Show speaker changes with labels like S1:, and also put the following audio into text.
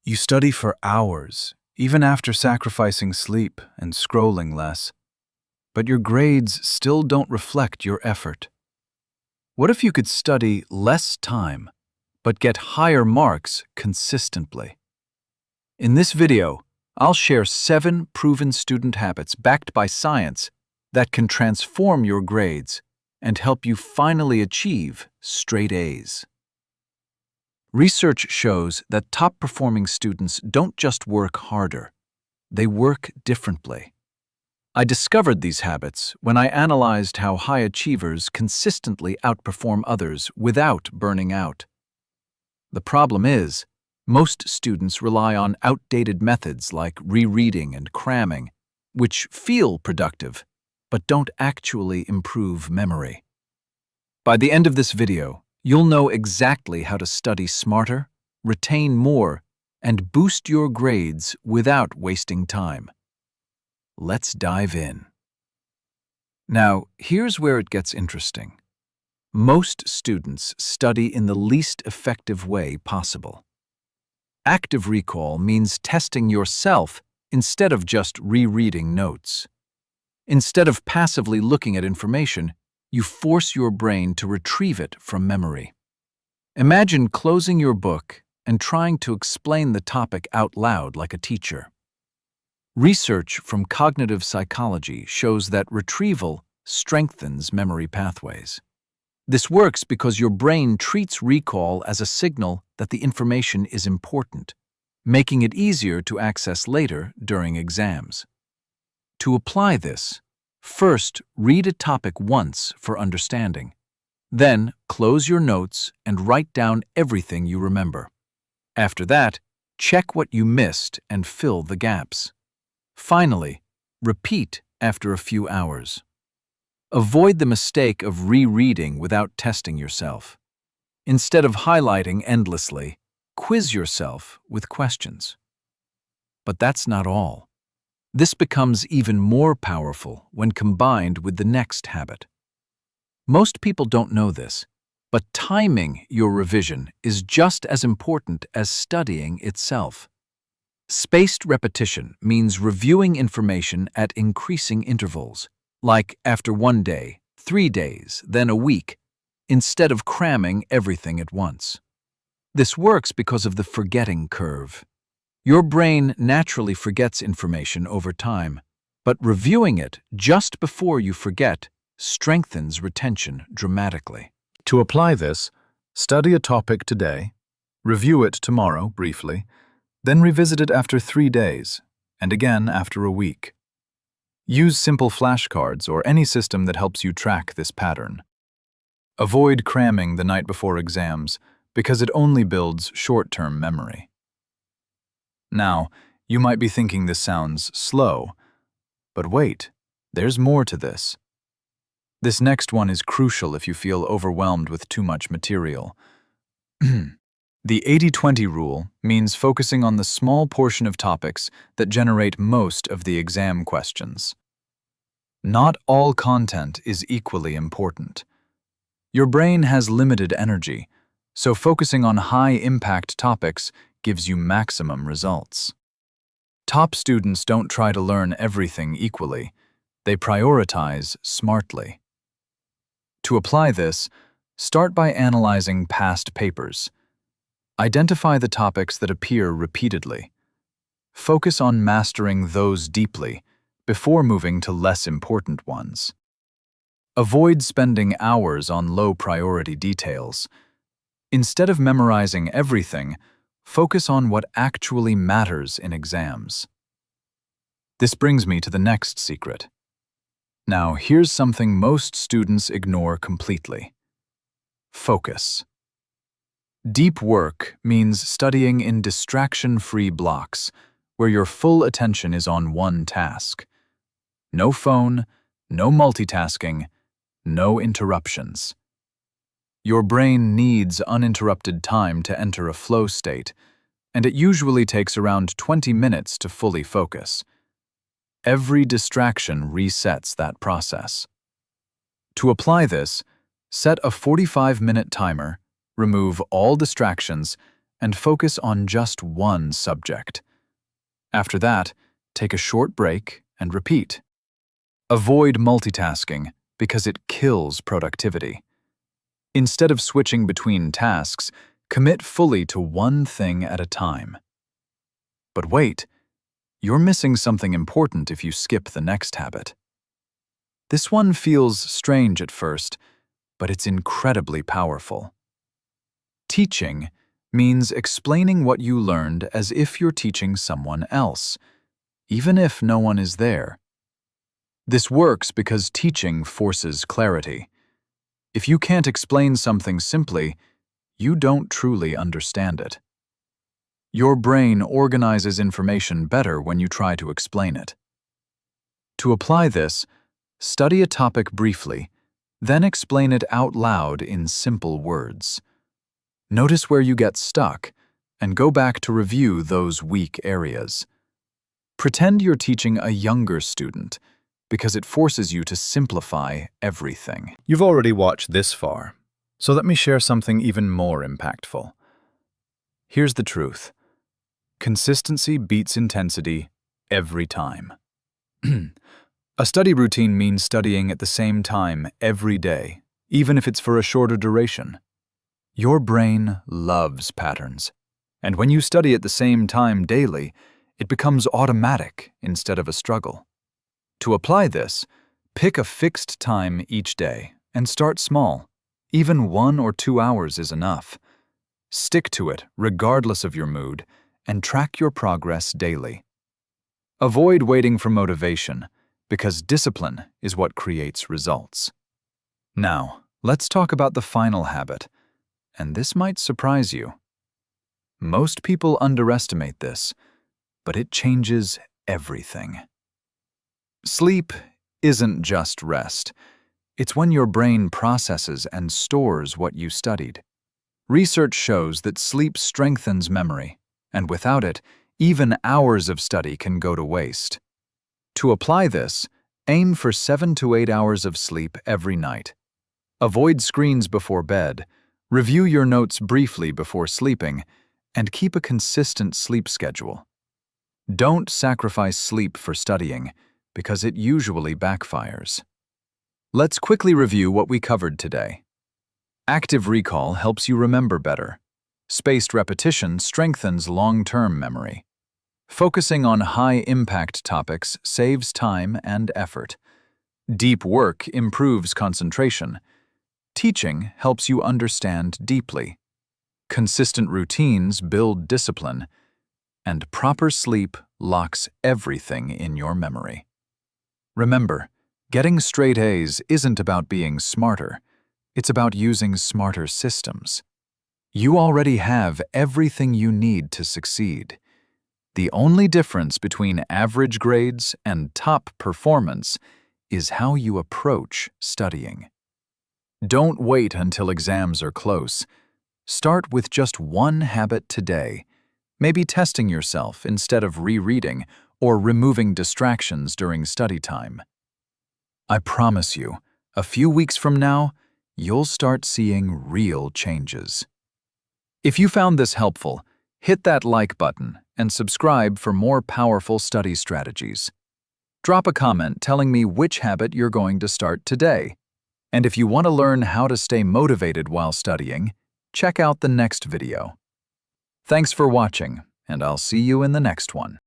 S1: You study for hours, even after sacrificing sleep and scrolling less, but your grades still don't reflect your effort. What if you could study less time, but get higher marks consistently? In this video, I'll share 7 proven student habits backed by science that can transform your grades and help you finally achieve straight A's. Research shows that top-performing students don't just work harder, they work differently. I discovered these habits when I analyzed how high achievers consistently outperform others without burning out. The problem is, most students rely on outdated methods like rereading and cramming, which feel productive, but don't actually improve memory. By the end of this video, you'll know exactly how to study smarter, retain more, and boost your grades without wasting time. Let's dive in. Now, here's where it gets interesting. Most students study in the least effective way possible. Active recall means testing yourself instead of just rereading notes. Instead of passively looking at information, you force your brain to retrieve it from memory. Imagine closing your book and trying to explain the topic out loud like a teacher. Research from cognitive psychology shows that retrieval strengthens memory pathways. This works because your brain treats recall as a signal that the information is important, making it easier to access later during exams. To apply this, first read a topic once for understanding. Then close your notes and write down everything you remember. After that, check what you missed and fill the gaps. Finally, repeat after a few hours. Avoid the mistake of rereading without testing yourself. Instead of highlighting endlessly, quiz yourself with questions. But that's not all. This becomes even more powerful when combined with the next habit. Most people don't know this, but timing your revision is just as important as studying itself. Spaced repetition means reviewing information at increasing intervals, like after 1 day, 3 days, then a week, instead of cramming everything at once. This works because of the forgetting curve. Your brain naturally forgets information over time, but reviewing it just before you forget strengthens retention dramatically.
S2: To apply this, study a topic today, review it tomorrow briefly, then revisit it after 3 days, and again after a week. Use simple flashcards or any system that helps you track this pattern. Avoid cramming the night before exams because it only builds short-term memory. Now, you might be thinking this sounds slow, but wait, there's more to this. This next one is crucial if you feel overwhelmed with too much material. The 80-20 rule means focusing on the small portion of topics that generate most of the exam questions. Not all content is equally important. Your brain has limited energy, so focusing on high-impact topics gives you maximum results. Top students don't try to learn everything equally. They prioritize smartly. To apply this, start by analyzing past papers. Identify the topics that appear repeatedly. Focus on mastering those deeply before moving to less important ones. Avoid spending hours on low-priority details. Instead of memorizing everything, focus on what actually matters in exams. This brings me to the next secret. Now, here's something most students ignore completely. Focus. Deep work means studying in distraction-free blocks, where your full attention is on one task. No phone, no multitasking, no interruptions. Your brain needs uninterrupted time to enter a flow state, and it usually takes around 20 minutes to fully focus. Every distraction resets that process. To apply this, set a 45-minute timer, remove all distractions,
S1: and focus on just one subject. After that, take a short break and repeat. Avoid multitasking because it kills productivity. Instead of switching between tasks, commit fully to one thing at a time. But wait, you're missing something important if you skip the next habit. This one feels strange at first, but it's incredibly powerful. Teaching means explaining what you learned as if you're teaching someone else, even if no one is there. This works because teaching forces clarity. If you can't explain something simply, you don't truly understand it. Your brain organizes information better when you try to explain it. To apply this, study a topic briefly, then explain it out loud in simple words. Notice where you get stuck, and go back to review those weak areas. Pretend you're teaching a younger student, because it forces you to simplify everything.
S2: You've already watched this far, so let me share something even more impactful.
S1: Here's the truth. Consistency beats intensity every time. A study routine means studying at the same time every day, even if it's for a shorter duration. Your brain loves patterns, and when you study at the same time daily, it becomes automatic instead of a struggle. To apply this, pick a fixed time each day and start small. Even 1 or 2 hours is enough. Stick to it regardless of your mood and track your progress daily. Avoid waiting for motivation, because discipline is what creates results. Now, let's talk about the final habit, and this might surprise you. Most people underestimate this, but it changes everything. Sleep isn't just rest. It's when your brain processes and stores what you studied. Research shows that sleep strengthens memory, and without it, even hours of study can go to waste. To apply this, aim for 7 to 8 hours of sleep every night. Avoid screens before bed, review your notes briefly before sleeping, and keep a consistent sleep schedule. Don't sacrifice sleep for studying, because it usually backfires. Let's quickly review what we covered today. Active recall helps you remember better. Spaced repetition strengthens long-term memory. Focusing on high-impact topics saves time and effort. Deep work improves concentration. Teaching helps you understand deeply. Consistent routines build discipline. And proper sleep locks everything in your memory. Remember, getting straight A's isn't about being smarter. It's about using smarter systems. You already have everything you need to succeed. The only difference between average grades and top performance is how you approach studying. Don't wait until exams are close. Start with just one habit today, maybe testing yourself instead of rereading or removing distractions during study time. I promise you, a few weeks from now, you'll start seeing real changes. If you found this helpful, hit that like button and subscribe for more powerful study strategies. Drop a comment telling me which habit you're going to start today. And if you want to learn how to stay motivated while studying, check out the next video. Thanks for watching, and I'll see you in the next one.